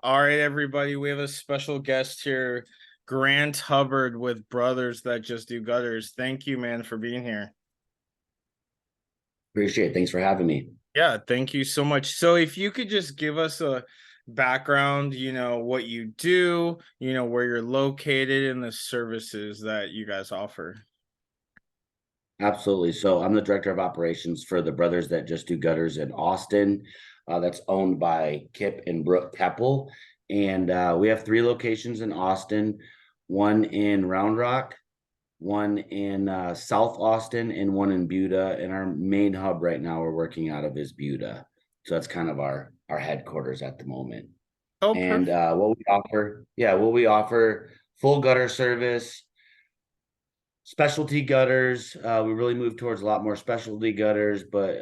All right, everybody, we have a special guest here, Grant Hubbard with Brothers That Just Do Gutters. Thank you, man, for being here. Appreciate it. Thanks for having me. Yeah, thank you so much. So, if you could just give us a background, what you do, where you're located, and the services that you guys offer. Absolutely. So I'm the director of operations for the Brothers That Just Do Gutters in Austin. That's owned by Kip and Brooke Keppel. And we have three locations in Austin, one in Round Rock, one in South Austin, and one in Buda. And our main hub right now we're working out of is Buda. So that's kind of our headquarters at the moment. Oh, And perfect. what we offer full gutter service, specialty gutters. We really move towards a lot more specialty gutters, but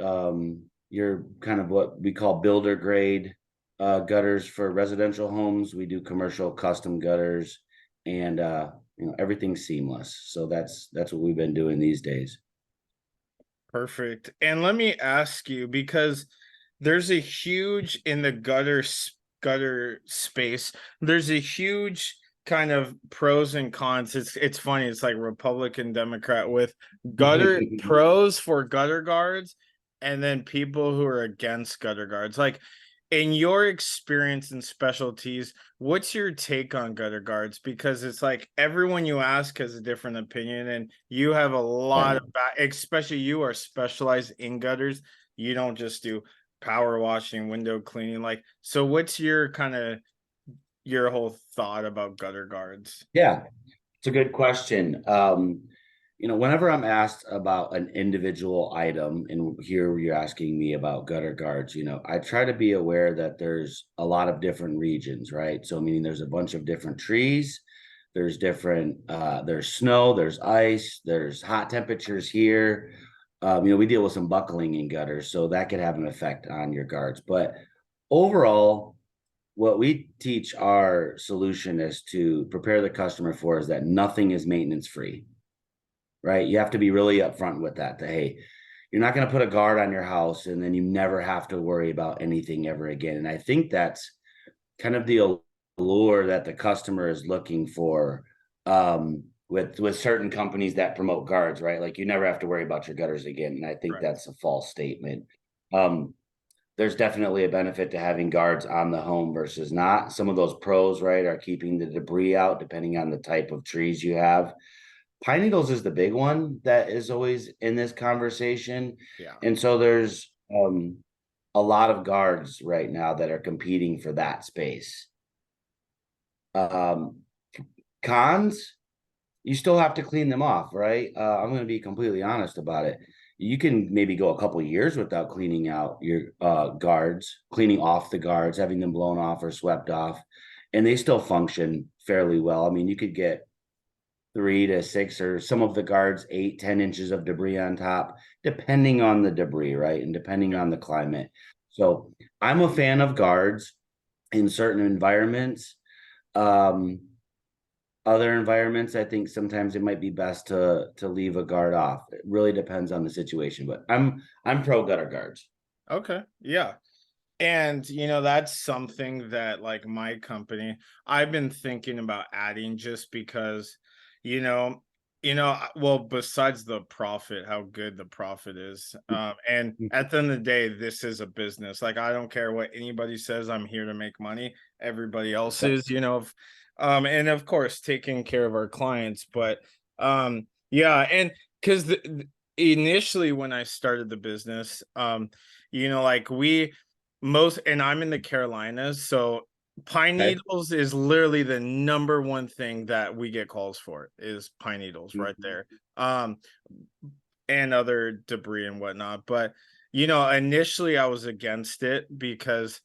you're kind of what we call builder grade gutters for residential homes. We do commercial custom gutters, and everything's seamless. So that's what we've been doing these days. Perfect. And let me ask you, because there's a huge in the gutter space, there's a huge kind of pros and cons. It's funny, it's like Republican Democrat with gutter pros for gutter guards and then people who are against gutter guards. Like, in your experience and specialties, what's your take on gutter guards? Because it's like everyone you ask has a different opinion, and you have a lot Yeah. of especially you are specialized in gutters. You don't just do power washing, window cleaning. Like, so what's your kind of your whole thought about gutter guards? Yeah, it's a good question. Whenever I'm asked about an individual item, and here you're asking me about gutter guards, I try to be aware that there's a lot of different regions, right? So, meaning there's a bunch of different trees, there's snow, there's ice, there's hot temperatures here. We deal with some buckling in gutters, so that could have an effect on your guards. But overall, what we teach our solution is to prepare the customer for is that nothing is maintenance free, right? You have to be really upfront with that, hey, you're not going to put a guard on your house and then you never have to worry about anything ever again. And I think that's kind of the allure that the customer is looking for, with certain companies that promote guards, right? Like you never have to worry about your gutters again. And I think Right. that's a false statement. There's definitely a benefit to having guards on the home versus not. Some of those pros, right, are keeping the debris out depending on the type of trees you have. Pine needles is the big one that is always in this conversation. Yeah. And so there's a lot of guards right now that are competing for that space. Um, Cons, you still have to clean them off, right? I'm going to be completely honest about it. You can maybe go a couple of years without cleaning out your guards, cleaning off the guards, having them blown off or swept off, and they still function fairly well. I mean, you could get 3 to 6, or some of the guards 8, 10 inches of debris on top, depending on the debris, right? And depending on the climate. So I'm a fan of guards in certain environments. Um, Other environments, I think sometimes it might be best to leave a guard off. It really depends on the situation, but I'm pro gutter guards. Okay. Yeah. And that's something that like my company, I've been thinking about adding just because, you know, well, besides the profit, how good the profit is. And at the end of the day, this is a business. Like, I don't care what anybody says, I'm here to make money. Everybody else is, and of course taking care of our clients. But yeah, and because initially when I started the business, like we most, and I'm in the Carolinas, so pine Okay. needles is literally the number one thing that we get calls for is pine needles right Mhm. there. And other debris and whatnot. But initially I was against it because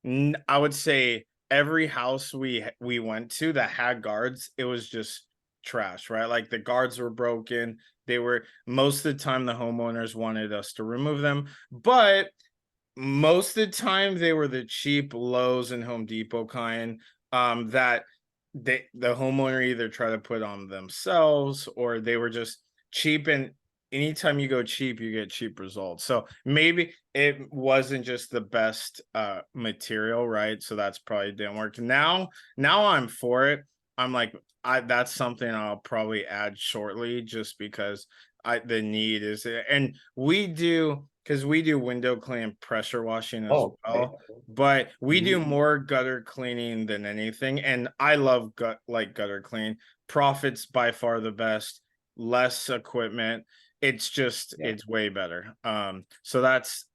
I would say every house we went to that had guards, it was just trash, right? Like the guards were broken. They were most of the time the homeowners wanted us to remove them, but most of the time they were the cheap Lowe's and Home Depot kind that the homeowner either try to put on themselves or they were just cheap. And anytime you go cheap, you get cheap results. So maybe it wasn't just the best material, right? So that's probably didn't work. Now I'm for it. I'm like, I that's something I'll probably add shortly just because I the need is there. And we do because we do window clean pressure washing as Oh, okay. well, but we do Mhm. more gutter cleaning than anything. And I love gutter clean. Profits by far the best, less equipment, it's just Yeah. it's way better. So that's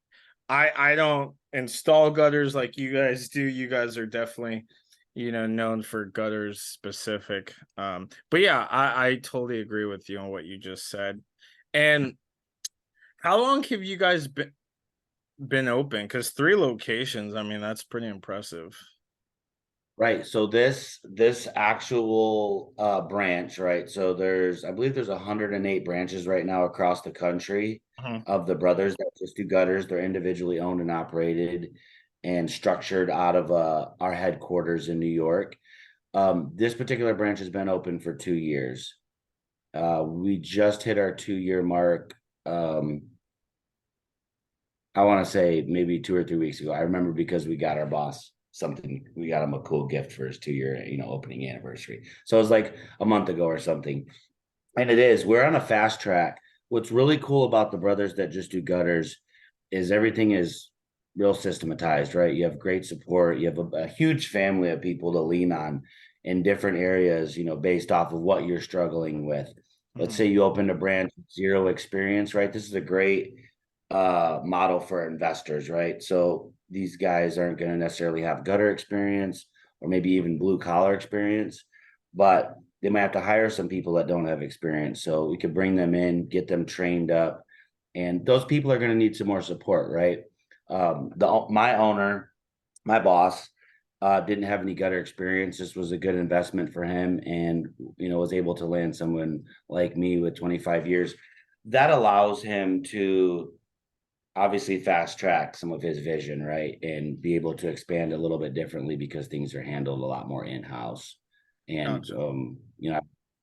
I don't install gutters like you guys do. You guys are definitely, known for gutters specific. But yeah, I totally agree with you on what you just said. And how long have you guys been open? Because 3 locations, I mean, that's pretty impressive. Right. So this actual branch, right? So there's, I believe there's 108 branches right now across the country Mhm, of the brothers that just do gutters. They're individually owned and operated and structured out of our headquarters in New York. This particular branch has been open for 2 years. We just hit our 2 year mark. I want to say maybe 2 or 3 weeks ago. I remember because we got our boss something. We got him a cool gift for his 2 year, opening anniversary. So it was like a month ago or something. And it is. We're on a fast track. What's really cool about the brothers that just do gutters is everything is real systematized, right? You have great support. You have a huge family of people to lean on in different areas, based off of what you're struggling with. Let's mhm. say you opened a branch with zero experience, right? This is a great model for investors, right? So these guys aren't going to necessarily have gutter experience or maybe even blue collar experience, but they might have to hire some people that don't have experience. So we could bring them in, get them trained up, and those people are going to need some more support, right? The my owner, my boss, didn't have any gutter experience. This was a good investment for him, and was able to land someone like me with 25 years. That allows him to obviously fast track some of his vision, right? And be able to expand a little bit differently because things are handled a lot more in-house. And Gotcha.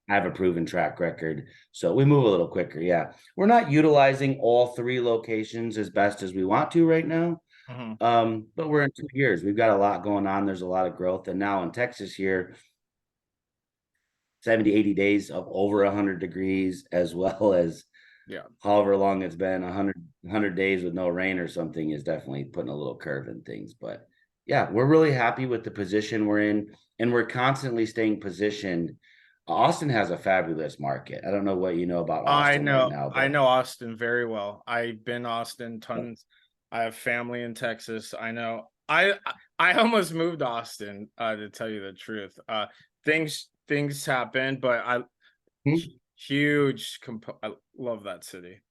I have a proven track record. So we move a little quicker. Yeah. We're not utilizing all 3 locations as best as we want to right now. Mhm. But we're in 2 years. We've got a lot going on. There's a lot of growth. And now in Texas here, 70, 80 days of over 100 degrees, as well as Yeah. however long it's been, 100 days with no rain or something is definitely putting a little curve in things. But yeah, we're really happy with the position we're in, and we're constantly staying positioned. Austin has a fabulous market. I don't know what you know about Austin right now, I but know Austin very well. I've been Austin tons. I have family in Texas. I know. I almost moved to Austin, to tell you the truth. Things happen, but hmm, I love that city.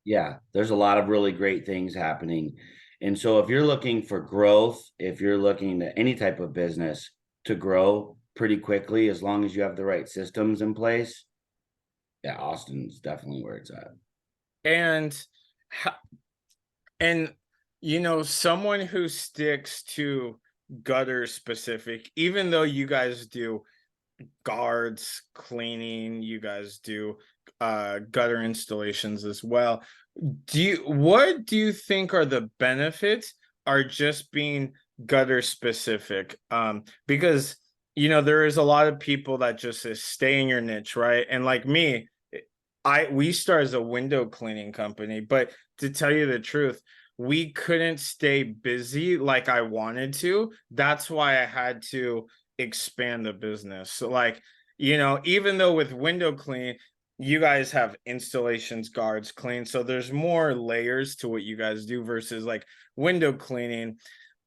yeah, there's a lot of really great things happening. And so if you're looking for growth, if you're looking at any type of business to grow pretty quickly, as long as you have the right systems in place, yeah, Austin's definitely where it's at. And ho- and someone who sticks to gutter specific, even though you guys do guards, cleaning, you guys do gutter installations as well. What do you think are the benefits are just being gutter specific? Because there is a lot of people that just say stay in your niche, right? And like me, we start as a window cleaning company, but to tell you the truth, we couldn't stay busy like I wanted to. That's why I had to expand the business. So like, even though with window cleaning, you guys have installations, guards, clean. So there's more layers to what you guys do versus like window cleaning.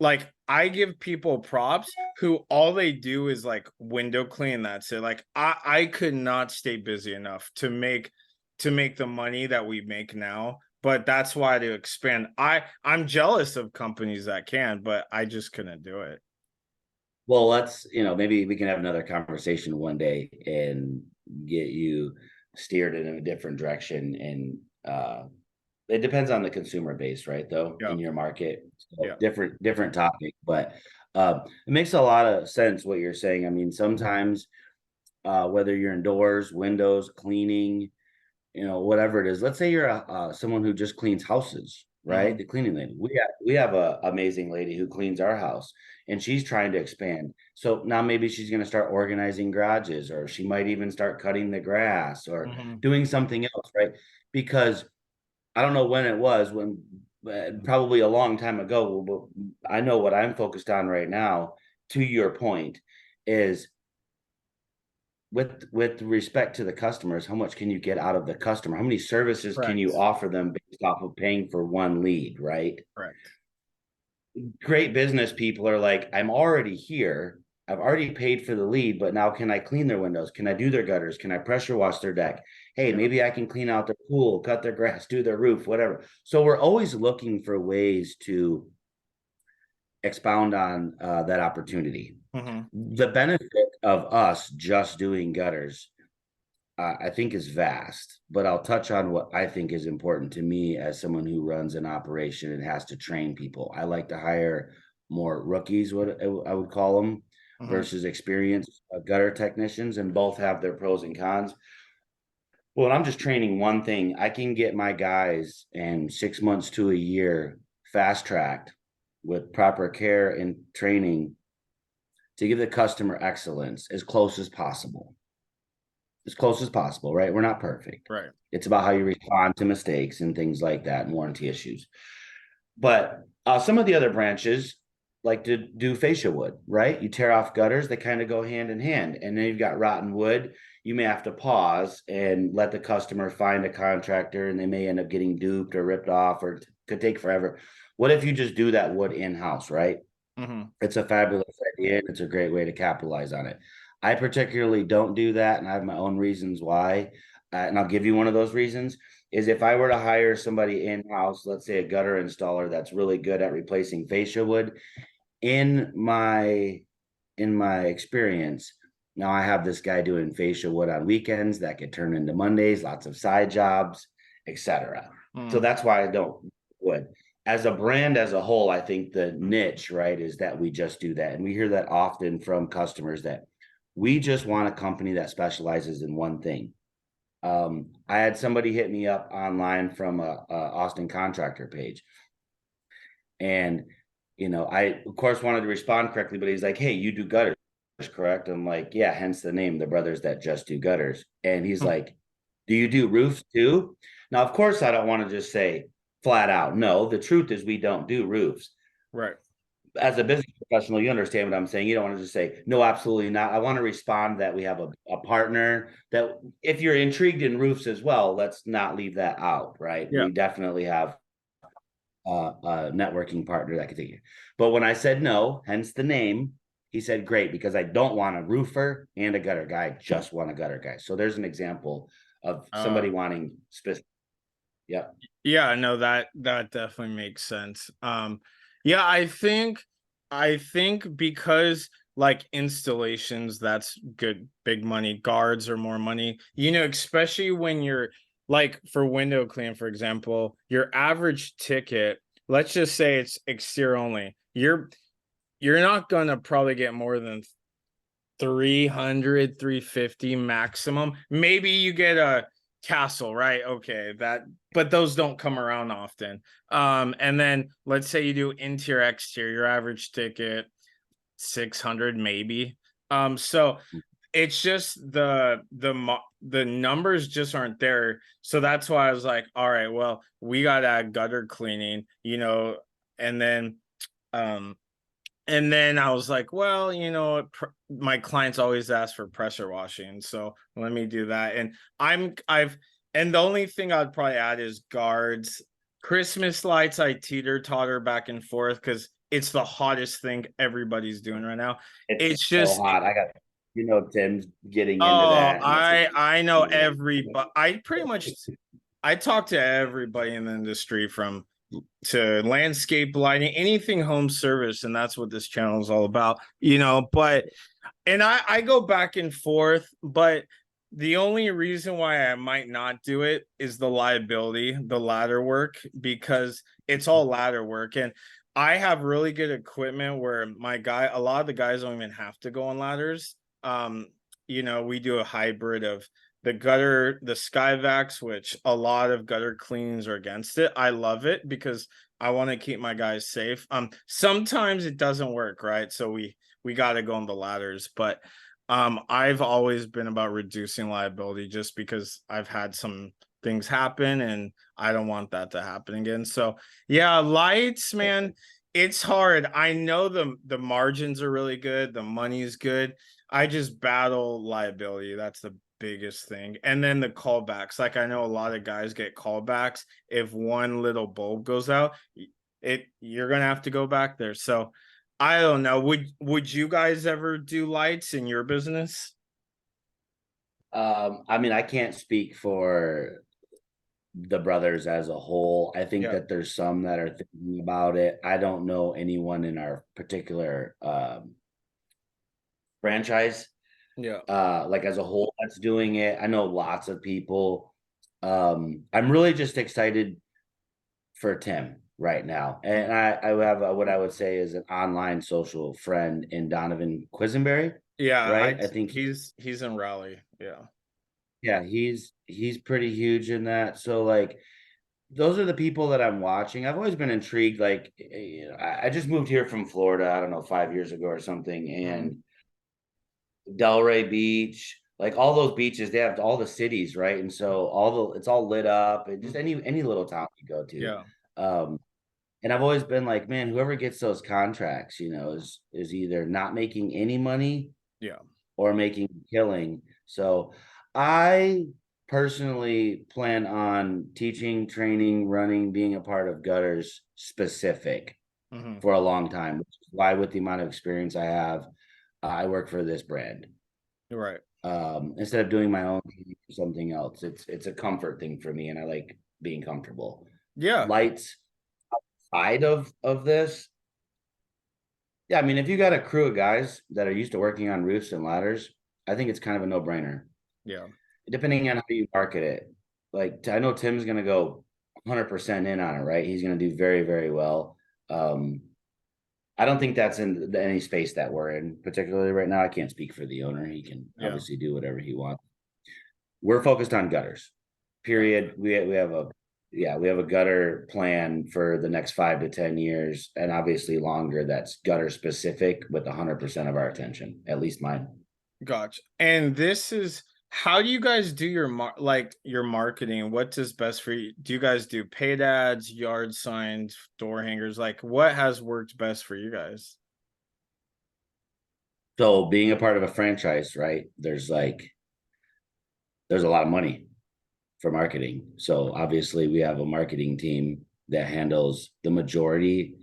Like I give people props who all they do is like window clean. That's it. Like I could not stay busy enough to make the money that we make now. But that's why to expand. I'm jealous of companies that can, but I just couldn't do it. Well, maybe we can have another conversation one day and get you steered in a different direction. And it depends on the consumer base, right? Though Yeah. in your market, so Yeah. different topic, but it makes a lot of sense what you're saying. I mean, sometimes whether you're indoors, windows, cleaning, whatever it is. Let's say you're someone who just cleans houses, right? Hmm. The cleaning lady. We have a amazing lady who cleans our house, and she's trying to expand. So now maybe she's going to start organizing garages, or she might even start cutting the grass or Hmm. doing something else, right? Because I don't know when it was, when probably a long time ago, but I know what I'm focused on right now. To your point, is with respect to the customers, how much can you get out of the customer? How many services can you Correct. offer them based off of paying for one lead, right? Correct. Great business people are like, I'm already here. I've already paid for the lead, but now can I clean their windows? Can I do their gutters? Can I pressure wash their deck? Hey, Yeah. maybe I can clean out their pool, cut their grass, do their roof, whatever. So we're always looking for ways to expound on that opportunity. Hmm. The benefit of us just doing gutters, I think, is vast, but I'll touch on what I think is important to me as someone who runs an operation and has to train people. I like to hire more rookies, what I would call them, Hmm. versus experienced gutter technicians, and both have their pros and cons. Well, I'm just training one thing. I can get my guys in 6 months to a year fast tracked with proper care and training to give the customer excellence as close as possible. As close as possible, right? We're not perfect. Right. It's about how you respond to mistakes and things like that and warranty issues. But some of the other branches like to do fascia wood, right? You tear off gutters, they kind of go hand in hand. And then you've got rotten wood. You may have to pause and let the customer find a contractor, and they may end up getting duped or ripped off, or it could take forever. What if you just do that wood in-house, right? Hmm. It's a fabulous idea, and it's a great way to capitalize on it. I particularly don't do that, and I have my own reasons why. And I'll give you one of those reasons is if I were to hire somebody in-house, let's say a gutter installer that's really good at replacing fascia wood, in my experience, now I have this guy doing fascia wood on weekends that could turn into Mondays, lots of side jobs, etc. So Hmm. that's why I don't wood. As a brand as a whole, I think the niche, right, is that we just do that. And we hear that often from customers that we just want a company that specializes in one thing. I had somebody hit me up online from a Austin contractor page, and I of course wanted to respond correctly, but he's like, "Hey, you do gutters, correct?" I'm like, "Yeah, hence the name, the brothers that just do gutters." And he's like, "Do you do roofs too?" Now, of course, I don't want to just say flat out no. The truth is, we don't do roofs. Right. As a business professional, you understand what I'm saying. You don't want to just say, no, absolutely not. I want to respond that we have a partner that if you're intrigued in roofs as well, let's not leave that out, right? Yeah. We definitely have a networking partner that could take you. But when I said no, hence the name, he said, great, because I don't want a roofer and a gutter guy, I just want a gutter guy. So there's an example of somebody wanting specific. Yep. Yeah, no, that definitely makes sense. Yeah, I think because like installations, that's good, big money. Guards are more money. Especially when you're like for window clean, for example, your average ticket, let's just say it's exterior only. You're not gonna probably get more than 300, 350 maximum. Maybe you get a castle, right? Okay, but those don't come around often. And then let's say you do interior exterior, your average ticket 600 maybe. So it's just the numbers just aren't there. So that's why I was like, all right, well, we got to add gutter cleaning, and then um I was like, well, my clients always ask for pressure washing, so let me do that. And the only thing I'd probably add is guards. Christmas lights, I teeter totter back and forth because it's the hottest thing everybody's doing right now. It's It's so just, hot. Tim's getting into oh, that, and it's I know everybody. I talk to everybody in the industry from to landscape lighting, anything home service, and that's what this channel is all about, but and I go back and forth, but the only reason why I might not do it is the liability, the ladder work, because it's all ladder work. And I have really good equipment where a lot of the guys don't even have to go on ladders. We do a hybrid of the Skyvacs, which a lot of gutter cleans are against it. I love it because I want to keep my guys safe. Sometimes it doesn't work, right? So we got to go on the ladders, but I've always been about reducing liability just because I've had some things happen and I don't want that to happen again. So yeah, lights, man, it's hard. I know the margins are really good, the money's good. I just battle liability. That's the biggest thing. And then the callbacks. Like I know a lot of guys get callbacks. If one little bulb goes out, you're gonna have to go back there. So I don't know. Would you guys ever do lights in your business? I mean, I can't speak for the brothers as a whole. I think Yeah. that there's some that are thinking about it. I don't know anyone in our particular franchise, Yeah. like as a whole that's doing it. I know lots of people. I'm really just excited for Tim right now. And I have what I would say is an online social friend in Donovan Quisenberry, Yeah, right? I think he's in Raleigh. Yeah. yeah, he's pretty huge in that. So like those are the people that I'm watching. I've always been intrigued. Like, I just moved here from Florida, I don't know, 5 years ago or something. Mhm. And Delray Beach, like all those beaches, they have all the cities, right? And so it's all lit up, and just any little town you go to. Yeah. Um, and I've always been like, man, whoever gets those contracts, is either not making any money Yeah. or making a killing. So I personally plan on teaching, training, running, being a part of gutters specific Hmm. for a long time, which is why with the amount of experience I have, I work for this brand. Right. Instead of doing my own something else. It's a comfort thing for me, and I like being comfortable. Yeah. Lights side of this, yeah, I mean, if you got a crew of guys that are used to working on roofs and ladders, I think it's kind of a no-brainer. Yeah. Depending on how you market it. Like I know Tim's gonna go 100% in on it, right? He's gonna do very, very well. Um, I don't think that's in any space that we're in, particularly right now. I can't speak for the owner. He can Yeah. obviously do whatever he wants. We're focused on gutters. Gotcha. Period. We have a gutter plan for the next 5 to 10 years, and obviously longer. That's gutter specific with 100% of our attention, at least mine. Gotcha. And this is how do you guys do your like your marketing? What is best for you? Do you guys do paid ads, yard signs, door hangers? Like what has worked best for you guys? So being a part of a franchise, right? There's a lot of money for marketing. So obviously we have a marketing team that handles the majority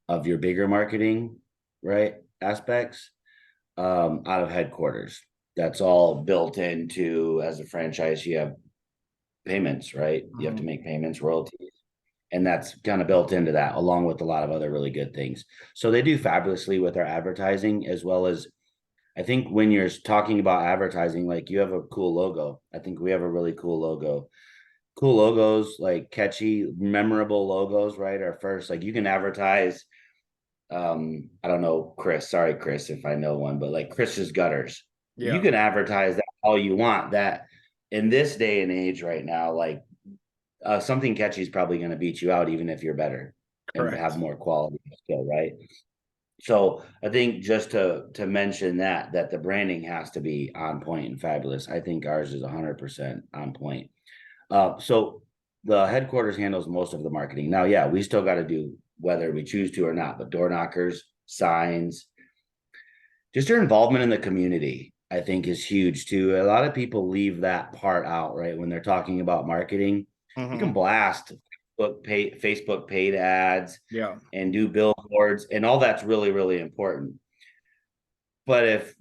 of your bigger marketing, right? Aspects out of headquarters. That's all built into as a franchise. You have payments, right? You have to Mhm. make payments, royalties. And that's kind of built into that, along with a lot of other really good things. So they do fabulously with our advertising, as well as I think when you're talking about advertising, like you have a cool logo. I think we have a really cool logo. Cool logos, like catchy, memorable logos, right? Are first. Like you can advertise. I don't know, Chris. Sorry, Chris, if I know one, but like Chris's gutters. You Yeah, can advertise that all you want. That in this day and age right now, like something catchy is probably going to beat you out, even if you're better and have correct. more quality skill, right? So I think just to mention that the branding has to be on point and fabulous. I think ours is 100% on point. So the headquarters handles most of the marketing. Now, yeah, we still got to do whether we choose to or not, but door knockers, signs, just your involvement in the community, I think is huge too. A lot of people leave that part out, right? When they're talking about marketing, you can Hmm. blast Facebook paid ads Yeah. and do billboards, and all that's really, really important. But if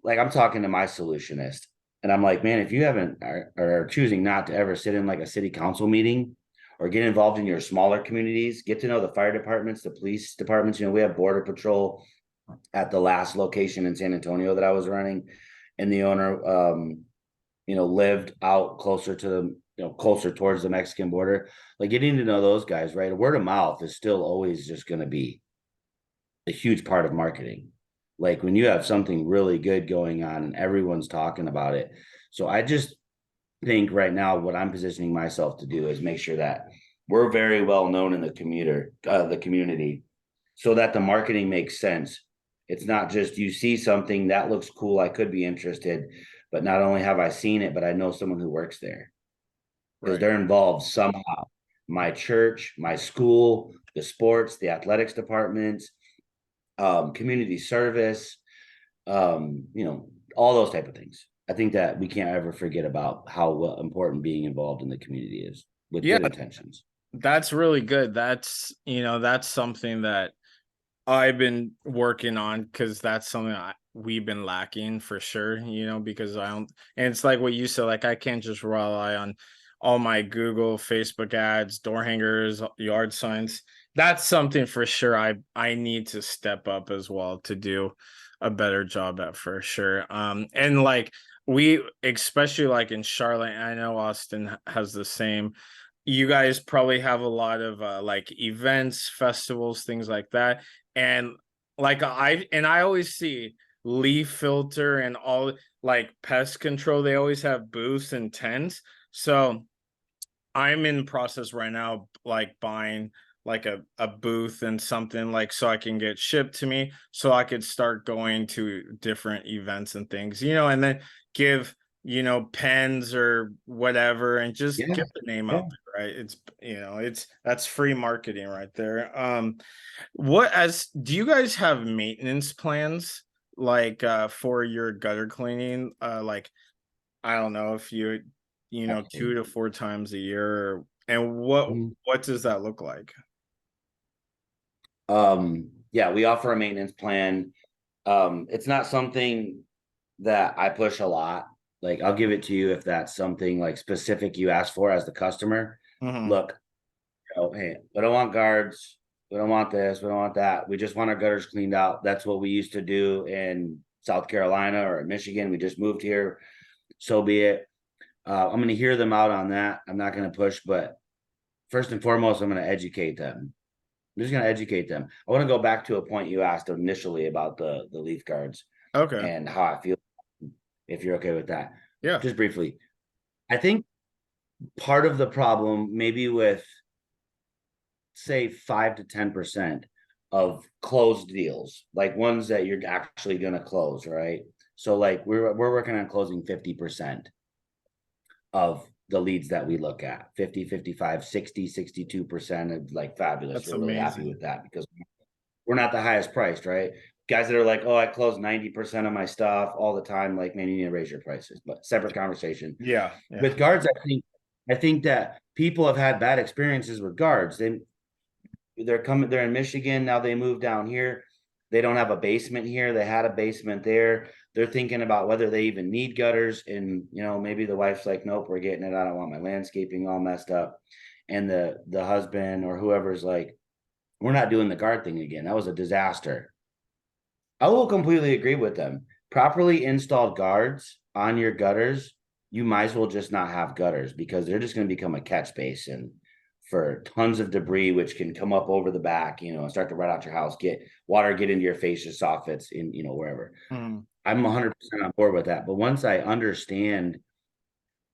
like I'm talking to my solutionist, and I'm like, man, if you haven't are choosing not to ever sit in like a city council meeting or get involved in your smaller communities, get to know the fire departments, the police departments. We have border patrol at the last location in San Antonio that I was running, and the owner, lived out closer to the, closer towards the Mexican border. Like getting to know those guys, right? Word of mouth is still always just going to be a huge part of marketing. Like when you have something really good going on and everyone's talking about it. So I just think right now what I'm positioning myself to do is make sure that we're very well known in the community, so that the marketing makes sense. It's not just you see something that looks cool, I could be interested, but not only have I seen it, but I know someone who works there because Right. they're involved somehow. My church, my school, the sports, the athletics departments, community service, all those type of things. I think that we can't ever forget about how important being involved in the community is with Yeah, good intentions. that's really good. That's something that I've been working on because that's something we've been lacking for sure, because I don't, and it's like what you said, like I can't just rely on all my Google, Facebook ads, door hangers, yard signs. That's something for sure I need to step up as well to do a better job at for sure. And like we, especially like in Charlotte, I know Austin has the same. You guys probably have a lot of like events, festivals, things like that. And like I always see leaf filter and all like pest control, they always have booths and tents. So I'm in process right now, like buying like a booth and something like so I can get shipped to me so I could start going to different events and things, and then give, pens or whatever and just Yeah, get the name yeah. out there, right? It's that's free marketing right there. What as do you guys have maintenance plans like for your gutter cleaning? Like I don't know if two Absolutely. to four times a year, and what Mhm. what does that look like? Yeah, we offer a maintenance plan. It's not something that I push a lot. Like I'll give it to you if that's something like specific you ask for as the customer. Hmm. Look, hey, we don't want guards. We don't want this. We don't want that. We just want our gutters cleaned out. That's what we used to do in South Carolina or Michigan. We just moved here. So be it. I'm going to hear them out on that. I'm not going to push, but first and foremost, I'm going to educate them. I'm just going to educate them. I want to go back to a point you asked initially about the leaf guards Okay. and how I feel, if you're okay with that. Yeah. Just briefly, I think part of the problem, maybe with say 5 to 10% of closed deals, like ones that you're actually going to close, right? So like we're working on closing 50% of the leads that we look at 50, 55, 60, 62% of like fabulous. That's We're really happy amazing. with that because we're not the highest priced, right? Guys that are like, oh, I close 90% of my stuff all the time, like, man, you need to raise your prices, but separate conversation. Yeah. Yeah. With guards, I think that people have had bad experiences with guards. They're in Michigan now, they moved down here. They don't have a basement here. They had a basement there. They're thinking about whether they even need gutters, and maybe the wife's like, nope, we're getting it. I don't want my landscaping all messed up. And the husband or whoever's like, we're not doing the guard thing again. That was a disaster. I will completely agree with them. Properly installed guards on your gutters, you might as well just not have gutters because they're just going to become a catch basin for tons of debris, which can come up over the back, and start to run out your house, get water, get into your face, your soffits, in wherever. Mhm. I'm 100% on board with that. But once I understand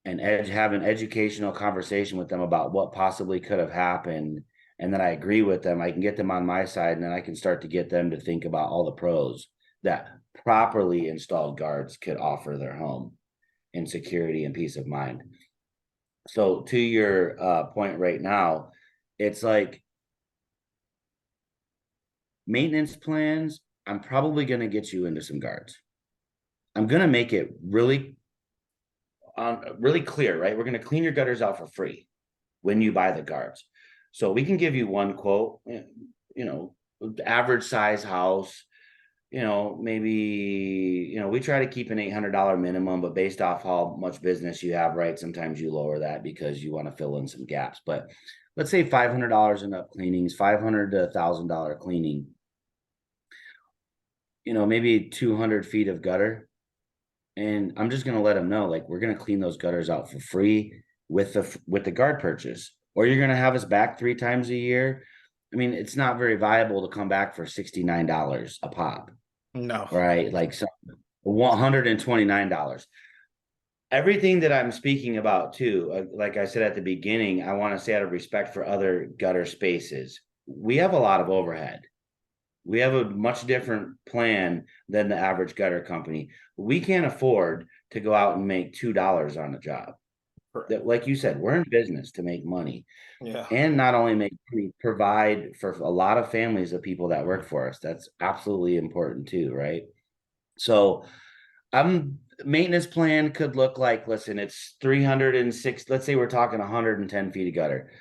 and have an educational conversation with them about what possibly could have happened, and then I agree with them, I can get them on my side, and then I can start to get them to think about all the pros that properly installed guards could offer their home in security and peace of mind. So to your point right now, it's like maintenance plans. I'm probably going to get you into some guards. I'm going to make it really clear, right? We're going to clean your gutters out for free when you buy the guards. So we can give you one quote, average size house, maybe, we try to keep an $800 minimum, but based off how much business you have, right? Sometimes you lower that because you want to fill in some gaps. But let's say $500 in up cleanings, 500 to $1,000 cleaning, maybe 200 feet of gutter. And I'm just going to let them know, like, we're going to clean those gutters out for free with the guard purchase, or you're going to have us back 3 times a year. I mean, it's not very viable to come back for $69 a pop, No. right? Like, so $129. everything that I'm speaking about too, like I said at the beginning, I want to say out of respect for other gutter spaces, we have a lot of overhead. We have a much different plan than the average gutter company. We can't afford to go out and make $2 on a job. Correct. That, like you said, we're in business to make money, Yeah. and not only make money, provide for a lot of families of people that work for us. That's absolutely important too, right? So I'm maintenance plan could look like, listen, it's 306, let's say we're talking 110 feet of gutter.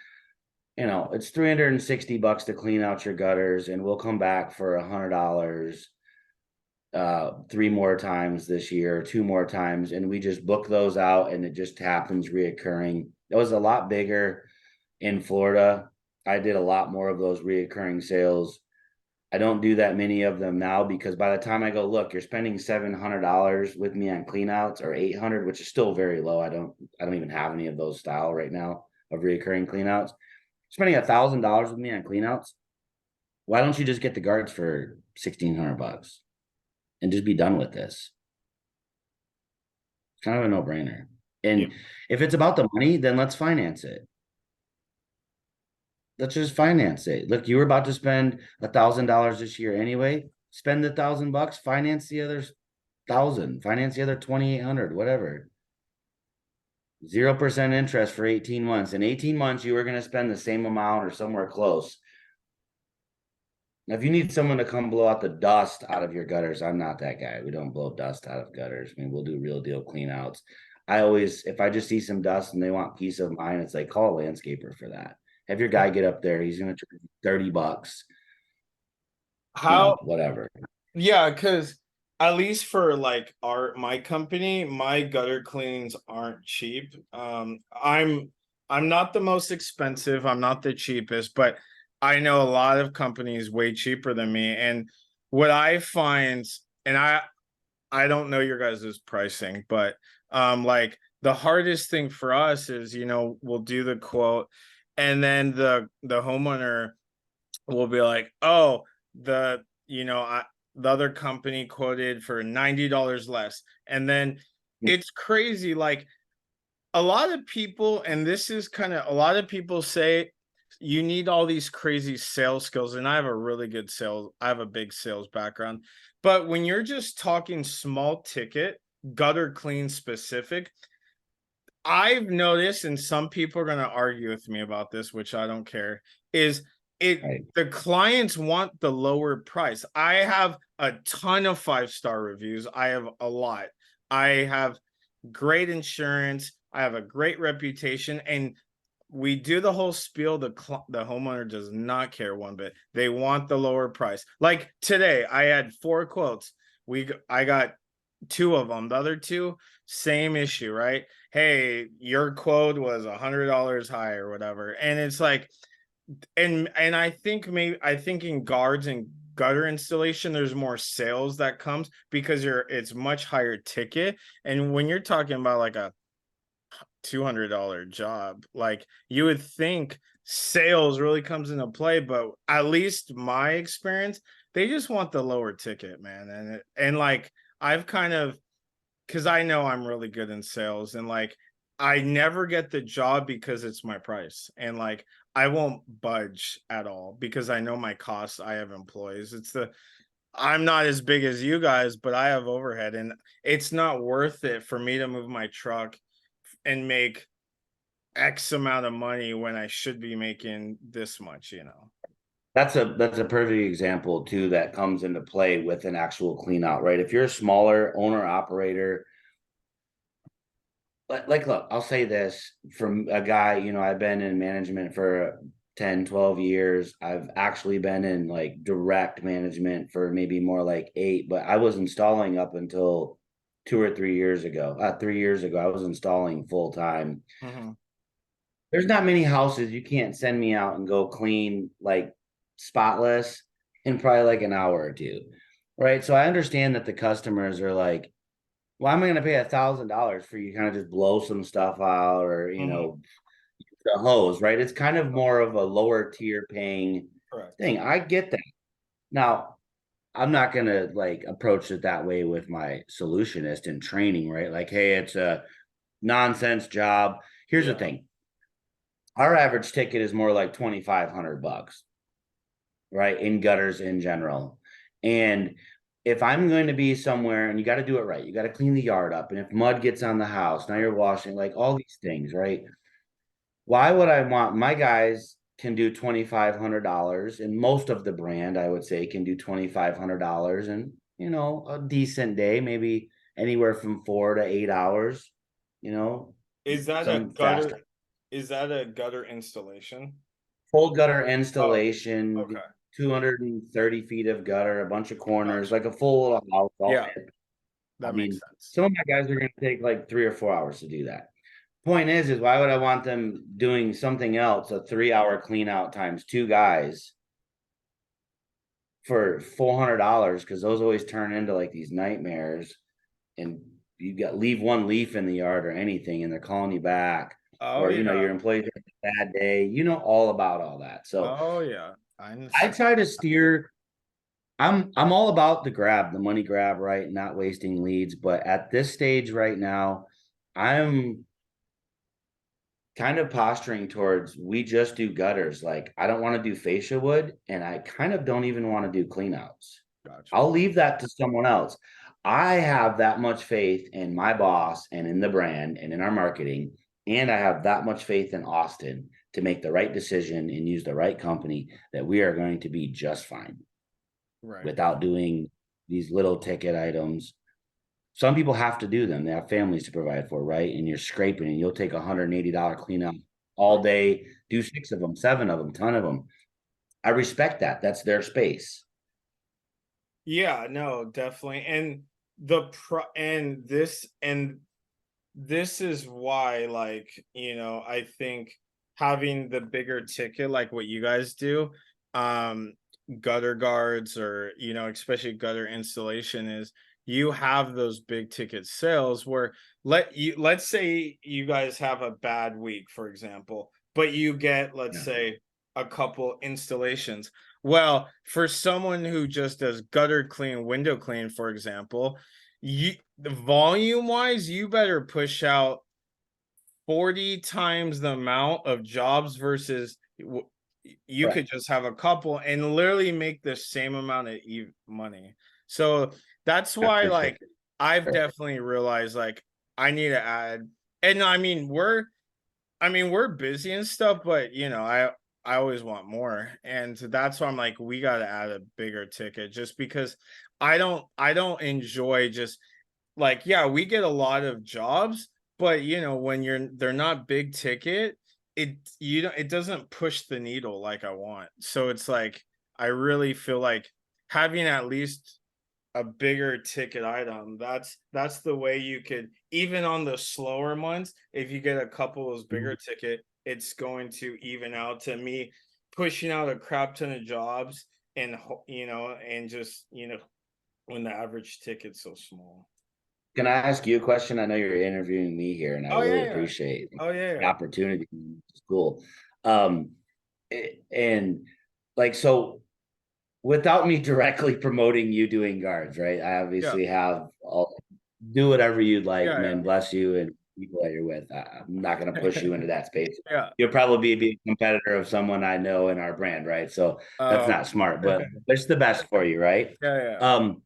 It's $360 to clean out your gutters, and we'll come back for $100 three more times this year, two more times, and we just book those out, and it just happens reoccurring. It was a lot bigger in Florida. I did a lot more of those reoccurring sales. I don't do that many of them now, because by the time I go, look, you're spending $700 with me on cleanouts, or 800, which is still very low. I don't even have any of those style right now of reoccurring cleanouts. Spending $1,000 with me on cleanouts. Why don't you just get the guards for $1,600 and just be done with this? It's kind of a no-brainer. Yeah. And if it's about the money, then let's finance it. Let's just finance it. Look, you were about to spend $1,000 this year anyway. Spend the $1,000, finance the other 1,000, finance the other 2,800, whatever. 0% interest for 18 months. In 18 months, you were going to spend the same amount or somewhere close. Now, if you need someone to come blow out the dust out of your gutters, I'm not that guy. We don't blow dust out of gutters. I mean, we'll do real deal clean outs. I always, if I just see some dust and they want peace of mind, it's like, call a landscaper for that. Have your guy get up there. He's going to charge you $30, How whatever. Yeah, because at least for like my company, my gutter cleanings aren't cheap. I'm not the most expensive, I'm not the cheapest, but I know a lot of companies way cheaper than me. And what I find, and I don't know your guys' pricing, but like the hardest thing for us is, we'll do the quote, and then the homeowner will be like, oh, the you know I, the other company quoted for $90 less, and then it's crazy. Like a lot of people, and this is kind of, a lot of people say you need all these crazy sales skills, and I have a big sales background, but when you're just talking small ticket gutter clean specific, I've noticed, and some people are going to argue with me about this, which I don't care, is it Right. the clients want the lower price. I have a ton of 5-star reviews. I have a lot. I have great insurance. I have a great reputation, and we do the whole spiel. The homeowner does not care one bit. They want the lower price. Like today, I had 4 quotes. I got 2 of them. The other 2, same issue, right? Hey, your quote was $100 high or whatever. And it's like, and I think in guards and gutter installation, there's more sales that comes because it's much higher ticket. And when you're talking about like a $200 job, like you would think sales really comes into play, but at least my experience, they just want the lower ticket, man. And like I've kind of, because I know I'm really good in sales, and like I never get the job because it's my price, and like I won't budge at all because I know my costs. I have employees. I'm not as big as you guys, but I have overhead, and it's not worth it for me to move my truck and make X amount of money when I should be making this much. That's a perfect example too that comes into play with an actual clean out, right? If you're a smaller owner operator, like look, I'll say this from a guy, I've been in management for 10, 12 years. I've actually been in like direct management for maybe more like 8, but I was installing up until 2 or 3 years ago. 3 years ago, I was installing full time. Mhm. There's not many houses you can't send me out and go clean like spotless in probably like an hour or two. Right. So I understand that the customers are like, well, I'm going to pay $1,000 for you to kind of just blow some stuff out, or, Mhm. the hose, right? It's kind of more of a lower tier paying Correct. thing. I get that. Now, I'm not gonna like approach it that way with my solutionist in training, right? Like, hey, it's a nonsense job. Here's the Yeah. thing. Our average ticket is more like 2,500 bucks, right? In gutters in general. And if I'm going to be somewhere and you got to do it right, you got to clean the yard up. And if mud gets on the house, now you're washing, like all these things, right? Why would I want my guys can do $2,500, and most of the brand I would say can do $2,500, and a decent day, maybe anywhere from 4 to 8 hours, you know, Is that a some faster. gutter? Is that a gutter installation? Full gutter Oh, installation, okay. 230 feet of gutter, a bunch of corners, Gotcha. like a full little house. Yeah, I that makes mean, sense. some of my guys are going to take like 3 or 4 hours to do that. Point is why would I want them doing something else, a 3 hour clean out times two guys for $400? Because those always turn into like these nightmares, and you got leave one leaf in the yard or anything, and they're calling you back, Oh or yeah. your employees have a bad day. All about all that. So Oh yeah. I I understand. try to steer. I'm all about the grab, the money grab, right? Not wasting leads. But at this stage right now, I'm kind of posturing towards we just do gutters. Like I don't want to do fascia wood, and I kind of don't even want to do cleanouts. Gotcha. I'll leave that to someone else. I have that much faith in my boss and in the brand and in our marketing, and I have that much faith in Austin to make the right decision and use the right company that we are going to be just fine Right. without doing these little ticket items. Some people have to do them. They have families to provide for, right? And you're scraping and you'll take $180 clean out all Right. day, do 6 of them, 7 of them, ton of them. I respect that. That's their space. Yeah, no, definitely. And the pro and this is why, like, I think having the bigger ticket like what you guys do, um gutter guards, or especially gutter installation, is you have those big ticket sales where let's say you guys have a bad week, for example, but you get, let's Yeah. say, a couple installations. Well, for someone who just does gutter clean, window clean, for example, you the volume wise, you better push out 40 times the amount of jobs versus you could Correct. just have a couple and literally make the same amount of money. So that's I why, appreciate like, I've it. definitely realized, like, I need to add. And I mean, we're busy and stuff, but I always want more. And so that's why I'm like, we gotta add a bigger ticket, just because I don't enjoy just, like, yeah, we get a lot of jobs, but when they're not big ticket, it doesn't push the needle like I want. So it's like, I really feel like having at least a bigger ticket item, that's the way you could, even on the slower months, if you get a couple of those bigger ticket, it's going to even out to me pushing out a crap ton of jobs, and and just when the average ticket's so small. Can I ask you a question? I know you're interviewing me here, and I Oh really yeah, yeah. appreciate Oh yeah, the yeah. opportunity. It's cool. Um, and like, so without me directly promoting you doing guards, right? I Yeah. obviously have all do whatever you'd like, Yeah, man. Bless you and people that you're with. I'm not going to push yeah. you into that space. Yeah. You'll probably be a competitor of someone I know in our brand, right? So that's Oh. not smart, but Yeah, it's the best for you, right? yeah. Um,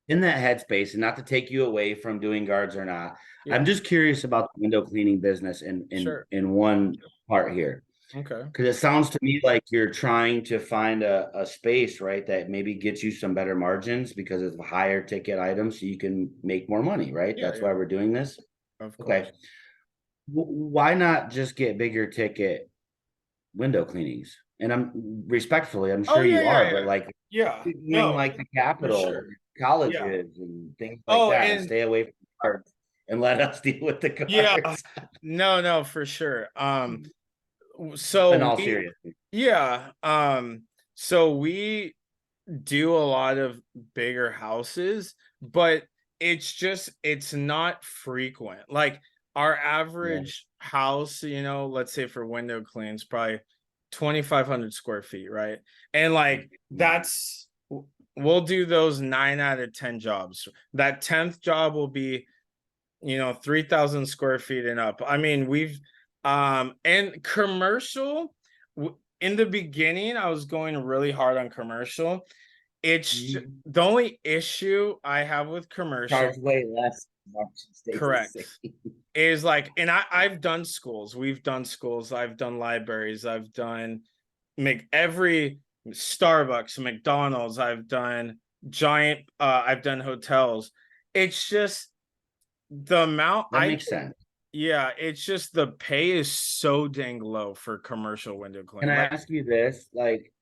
in that headspace, and not to take you away from doing guards or not, I'm Yeah. just curious about the window cleaning business in Sure. one part here. Okay. Because it sounds to me like you're trying to find a space, right, that maybe gets you some better margins because it's a higher ticket item so you can make more money, right? Yeah, That's yeah. why we're doing this. Of Okay. course. Why not just get bigger ticket window cleanings? And I'm Oh sure yeah, you yeah, are, yeah. but like Yeah. doing No, like the for Capitol, sure. Yeah. colleges, and things like Oh, that, and and stay away from cards and let us deal with the yeah. cards. No, no, for sure. So In all we seriousness. yeah, so we do a lot of bigger houses, but it's not frequent. Like, our Yeah. average house, let's say for window cleans, probably 2,500 square feet, right? And like, we'll do those 9 out of 10 jobs. That 10th job will be 3,000 square feet and up. I mean, and commercial in the beginning, I was going really hard on commercial. Mhm. The only issue I have with commercial, Charge way less. Margin stays the correct, same. is like, and I've done schools, we've done schools, I've done libraries, I've done make every Starbucks, McDonald's, I've done hotels. It's just the amount That makes sense. yeah, it's just the pay is so dang low for commercial window Can cleaning. I Like, ask you this? Like,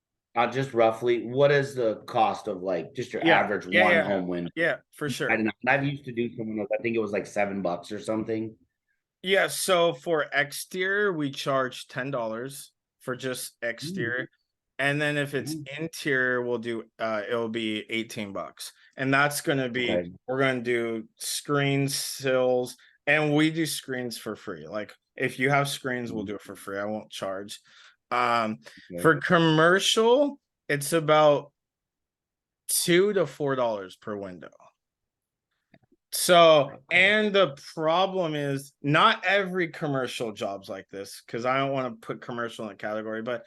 just roughly, what is the cost of like just your yeah, average yeah, one yeah, home window? yeah, for I sure. don't know. I've used to do some windows. I think it was like $7 or something. Yeah, so for exterior, we charge $10 for just Mm, exterior. And then if it's mm, interior, it'll be $18. And that's gonna be okay. we're gonna do screens, sills, and we do screens for free. Like if you have screens, we'll Mm, do it for free. I won't charge. Um, okay. for commercial, it's about $2 to $4 per window. So, and the problem is not every commercial job's like this because I don't want to put commercial in a category, but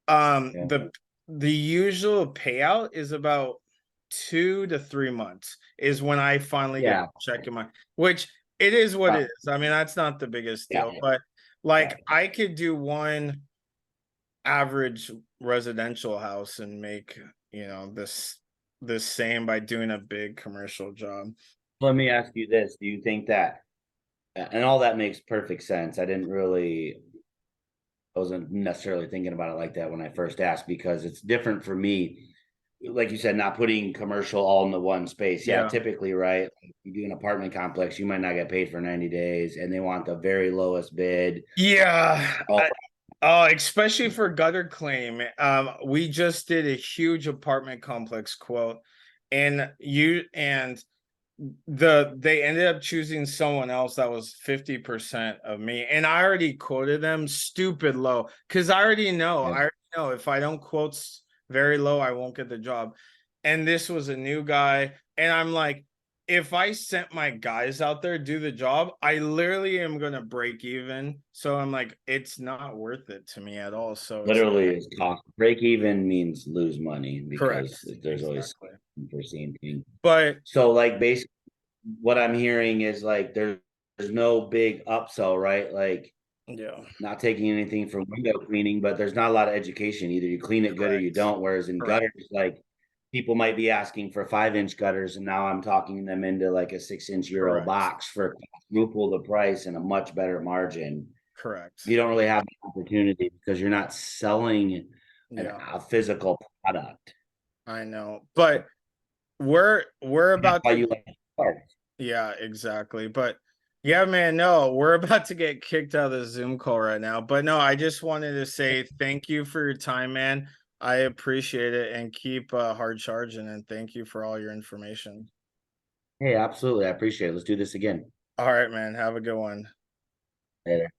Yeah. the usual payout is about 2 to 3 months is when I finally get Yeah. a check in my, which it is what Uh, it is. I mean, that's not the biggest yeah. deal, but Yeah. like I could do one average residential house and make, this same by doing a big commercial job. Let me ask you this. Do you think that, and all that makes perfect sense. I wasn't necessarily thinking about it like that when I first asked because it's different for me. Like you said, not putting commercial all in the one space. Yeah, Yeah. typically, right? You do an apartment complex, you might not get paid for 90 days, and they want the very lowest bid. Yeah. Oh, Oh, especially for gutter claim. We just did a huge apartment complex quote, and they ended up choosing someone else that was 50% of me. And I already quoted them stupid low because I yeah. already know if I don't quote very low, I won't get the job. And this was a new guy. And I'm like, if I sent my guys out there do the job, I literally am gonna break even. So I'm like, it's not worth it to me at all. So it's Literally, is cost break even means lose money correct. because there's always Exactly. unforeseen thing. But So, like, basically, what I'm hearing is like there's no big upsell, right? Like, yeah, not taking anything from window cleaning, but there's not a lot of education. Either you clean it good or you correct. don't. Whereas in Correct. gutters, like people might be asking for 5-inch gutters, and now I'm talking them into like a 6-inch Euro Correct. box for quadruple the price and a much better margin. Correct. You don't really have the opportunity because you're not selling Yeah, a physical product. I know. But we're That's about why to you like parts. yeah, exactly. But yeah, man, no, we're about to get kicked out of the Zoom call right now. But no, I just wanted to say thank you for your time, man. I appreciate it and keep hard charging and thank you for all your information. Hey, absolutely. I appreciate it. Let's do this again. All right, man. Have a good one. Later.